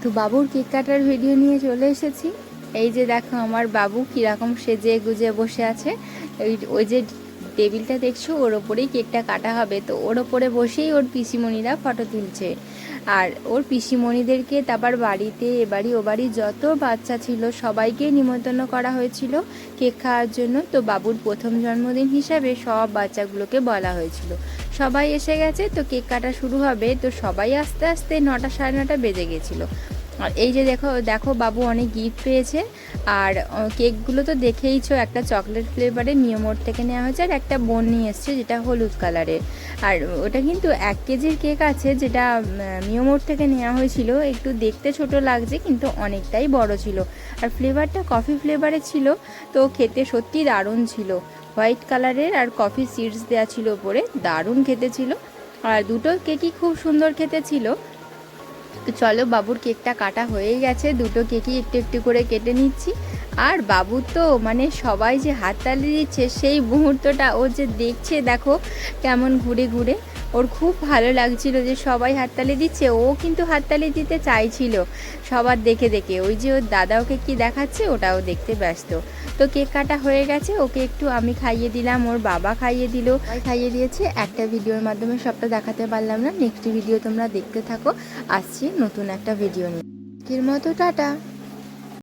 তো বাবুর কেক কাটার ভিডিও নিয়ে চলে এসেছি। এই যে দেখো আমার বাবু কীরকম সেজে গুজে বসে আছে। ওই যে টেবিলটা দেখছো, ওর ওপরেই কেকটা কাটা হবে। তো ওর ওপরে বসেই ওর পিসিমণিরা ফটো তুলছে। আর ওর পিসিমণিদেরকে তারপর বাড়িতে এবাড়ি ও বাড়ি যত বাচ্চা ছিল সবাইকে নিমন্ত্রণ করা হয়েছিল কেক খাওয়ার জন্য। তো বাবুর প্রথম জন্মদিন হিসাবে সব বাচ্চাগুলোকে বলা হয়েছিল। সবাই এসে গেছে, তো কেক কাটা শুরু হবে। তো সবাই আস্তে আস্তে 9টা সাড়ে 9টা বেজে গেছিলো। আর এই যে দেখো দেখো বাবু অনেক গিফট পেয়েছে। আর কেকগুলো তো দেখেইছো, একটা চকলেট ফ্লেভারের নিয়মোর থেকে নেওয়া হয়েছে, আর একটা বোন নিয়ে এসছে যেটা হলুদ কালারের। আর ওটা কিন্তু 1 কেজির কেক আছে, যেটা নিয়মোর থেকে নেওয়া হয়েছিল। একটু দেখতে ছোট লাগছে কিন্তু অনেকটাই বড় ছিল। আর ফ্লেভারটা কফি ফ্লেভারের ছিল। তো খেতে সত্যি দারুণ ছিল, হোয়াইট কালারের আর কফি সিডস দেওয়া ছিল ওপরে, দারুণ খেতে ছিল। আর দুটো কেকই খুব সুন্দর খেতে ছিল। তো চলো, বাবুর কেকটা কাটা হয়ে গেছে, দুটো কেকই একটু একটু করে কেটে নিচ্ছি। আর বাবু তো মানে সবাই যে হাততালি দিচ্ছে সেই মুহূর্তটা ও যে দেখছে, দেখো কেমন ঘুরে ঘুরে। ওর খুব ভালো লাগছিল যে সবাই হাততালি দিচ্ছে, ও কিন্তু হাততালি দিতে চাইছিল সবার দেখে দেখে। ওই যে ওর দাদা ওকে কি দেখাচ্ছে ওটাও দেখতে ব্যস্ত। তো কেক কাটা হয়ে গেছে, ওকে একটু আমি খাইয়ে দিলাম, ওর বাবা খাইয়ে দিল, খাইয়ে দিয়েছে। একটা ভিডিওর মাধ্যমে সবটা দেখাতে পারলাম না, নেক্সট ভিডিও তোমরা দেখতে থাকো। আসছি নতুন একটা ভিডিও নিয়ে। আজকের মতো টাটা।